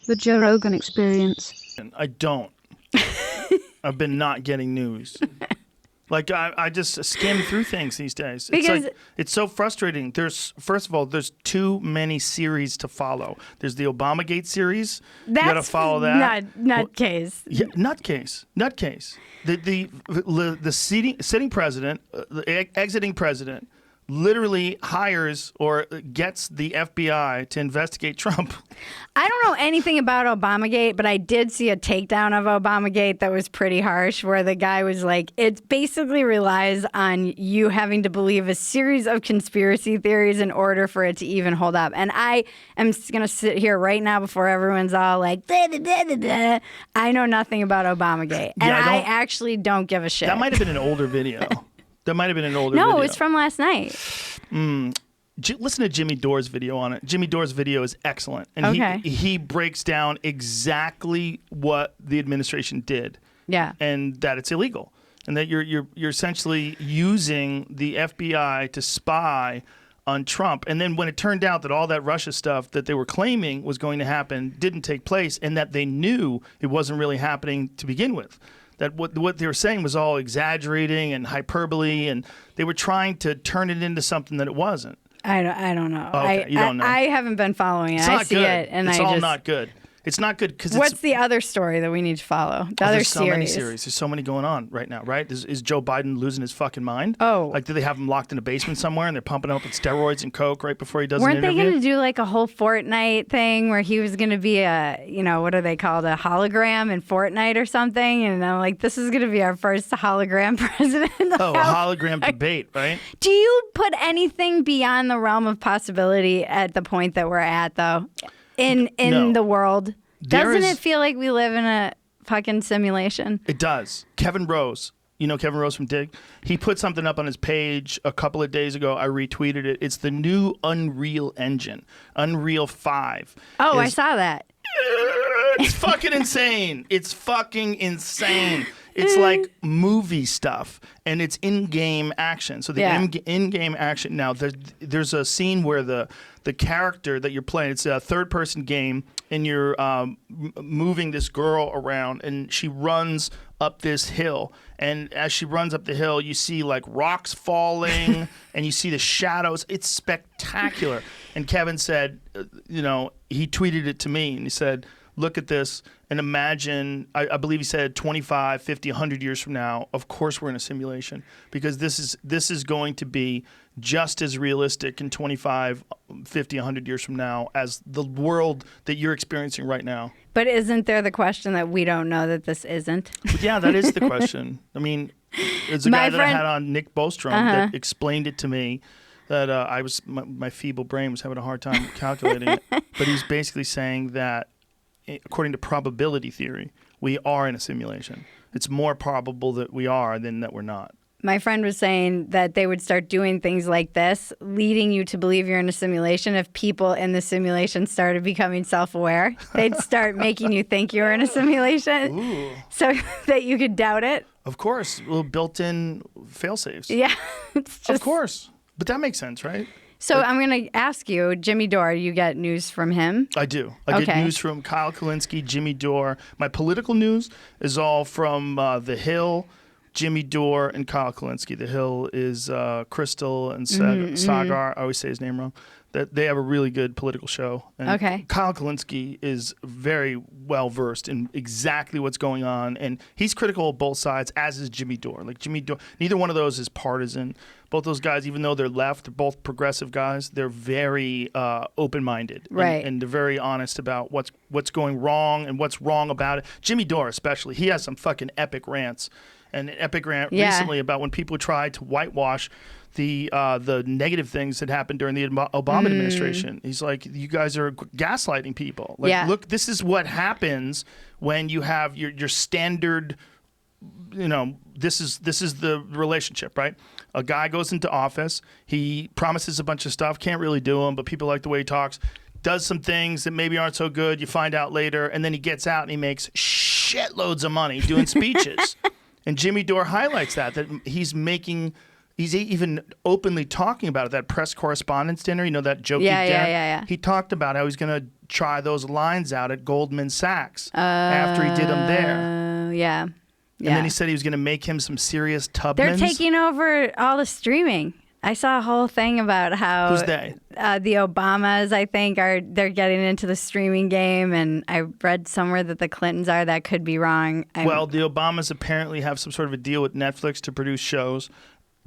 The Joe Rogan Experience. I don't. I've been not getting news. Like, I just skim through things these days. It's so frustrating. First of all, there's too many series to follow. There's the Obamagate series. You got to follow that. Nutcase. Yeah, nutcase. The sitting president, the exiting president, literally hires or gets the FBI to investigate Trump. I don't know anything about Obamagate, but I did see a takedown of Obamagate that was pretty harsh, where the guy was like, it basically relies on you having to believe a series of conspiracy theories in order for it to even hold up. And I am going to sit here right now before everyone's all like, da, da, da, da, da. I know nothing about Obamagate. And I actually don't give a shit. That might have been an older video. No, No, it's from last night. Listen to Jimmy Dore's video on it. Jimmy Dore's video is excellent. And he breaks down exactly what the administration did. Yeah. And that it's illegal. And that you're essentially using the FBI to spy on Trump. And then when it turned out that all that Russia stuff that they were claiming was going to happen didn't take place, and that they knew it wasn't really happening to begin with. That what they were saying was all exaggerating and hyperbole, and they were trying to turn it into something that it wasn't. I don't know. Okay, you don't know. I haven't been following it. It's I not see good. it, and it's all not good. It's not good because what's the other story that we need to follow? There's so many series. There's so many going on right now, right? Is Joe Biden losing his fucking mind? Oh. Like, do they have him locked in a basement somewhere and they're pumping up with steroids and coke right before he does Weren't an interview? they going to do like a whole Fortnite thing where he was going to be what are they called? A hologram in Fortnite or something? And I'm like, this is going to be our first hologram president. A hologram debate, right? Do you put anything beyond the realm of possibility at the point that we're at, though, in the world? Doesn't it feel like we live in a fucking simulation? It does. Kevin Rose. You know Kevin Rose from Dig? He put something up on his page a couple of days ago. I retweeted it. It's the new Unreal Engine. Unreal 5. Oh, I saw that. It's fucking insane. It's fucking insane. It's like movie stuff, and it's in-game action. So the in-game action, now there's a scene where the character that you're playing, it's a third-person game, and you're moving this girl around, and she runs up this hill. And as she runs up the hill, you see like rocks falling, and you see the shadows. It's spectacular. And Kevin said, he tweeted it to me, and he said, look at this and imagine, I believe he said 25, 50, 100 years from now, of course we're in a simulation, because this is going to be just as realistic in 25, 50, 100 years from now as the world that you're experiencing right now. But isn't there the question that we don't know that this isn't? But yeah, that is the question. I mean, there's a guy that I had on, Nick Bostrom, that explained it to me. That my feeble brain was having a hard time calculating it. But he's basically saying that, according to probability theory, we are in a simulation. It's more probable that we are than that we're not. My friend was saying that they would start doing things like this, leading you to believe you're in a simulation. If people in the simulation started becoming self-aware, they'd start making you think you're in a simulation so that you could doubt it. Of course. Little built-in fail-safes. Yeah. It's just... Of course. But that makes sense, right? So I'm going to ask you, Jimmy Dore, you get news from him? I do. I get news from Kyle Kulinski, Jimmy Dore. My political news is all from The Hill, Jimmy Dore, and Kyle Kulinski. The Hill is Crystal and Sagar. I always say his name wrong. That they have a really good political show. And Kyle Kulinski is very well versed in exactly what's going on, and he's critical of both sides, as is Jimmy Dore. Like Jimmy Dore, neither one of those is partisan. Both those guys, even though they're left, they're both progressive guys. They're very open-minded, right? And they're very honest about what's going wrong and what's wrong about it. Jimmy Dore, especially, he has some fucking epic rants. And an epic rant recently about when people tried to whitewash the negative things that happened during the Obama administration. He's like, you guys are gaslighting people. Like, look, this is what happens when you have your standard, this is the relationship, right? A guy goes into office, he promises a bunch of stuff, can't really do them, but people like the way he talks, does some things that maybe aren't so good, you find out later, and then he gets out and he makes shitloads of money doing speeches. And Jimmy Dore highlights that he's making He's even openly talking about it. That press correspondence dinner, that jokey dinner. Yeah. He talked about how he's going to try those lines out at Goldman Sachs after he did them there. Yeah. And then he said he was going to make him some serious Tubmans. They're taking over all the streaming. I saw a whole thing about how Who's they? The Obamas, I think, they're getting into the streaming game, and I read somewhere that the Clintons are. That could be wrong. Well, the Obamas apparently have some sort of a deal with Netflix to produce shows,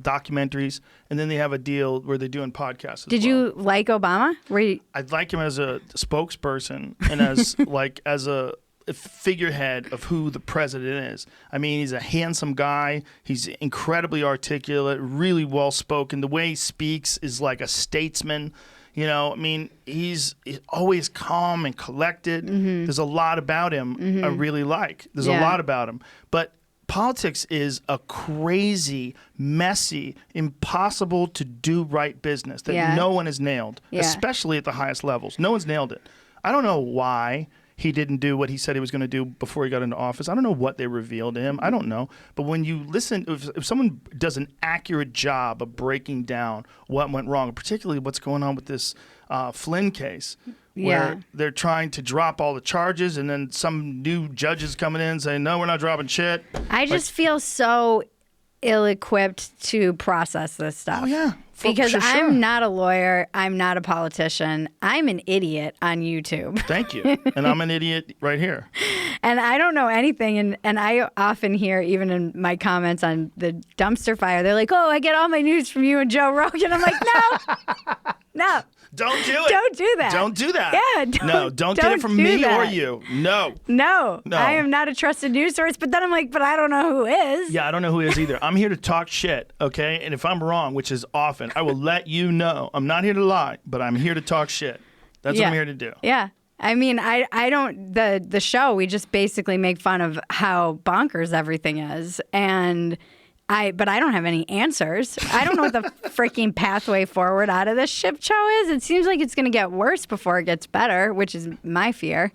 documentaries, and then they have a deal where they're doing podcasts. Did you like Obama? I'd like him as a spokesperson and as as a figurehead of who the president is. I mean, he's a handsome guy. He's incredibly articulate, really well spoken. The way he speaks is like a statesman. I mean, he's always calm and collected. Mm-hmm. There's a lot about him I really like. There's a lot about him. But politics is a crazy, messy, impossible to do right business that no one has nailed, especially at the highest levels. No one's nailed it. I don't know why he didn't do what he said he was going to do before he got into office. I don't know what they revealed to him. I don't know. But when you listen, if someone does an accurate job of breaking down what went wrong, particularly what's going on with this Flynn case, where they're trying to drop all the charges and then some new judges coming in saying, no, we're not dropping shit. I just feel so ill-equipped to process this stuff. Oh, yeah. Because sure. I'm not a lawyer. I'm not a politician. I'm an idiot on YouTube. Thank you. And I'm an idiot right here. And I don't know anything. And I often hear, even in my comments on the dumpster fire, they're like, oh, I get all my news from you and Joe Rogan. I'm like, no. Don't do it. Don't do that. Don't do that. Yeah. Don't get it from me or you. No. I am not a trusted news source. But then I'm like, but I don't know who is. Yeah, I don't know who is either. I'm here to talk shit, okay? And if I'm wrong, which is often, I will let you know. I'm not here to lie, but I'm here to talk shit. That's what I'm here to do. Yeah. I mean, I don't, the show, we just basically make fun of how bonkers everything is. But I don't have any answers. I don't know what the freaking pathway forward out of this ship show is. It seems like it's going to get worse before it gets better, which is my fear.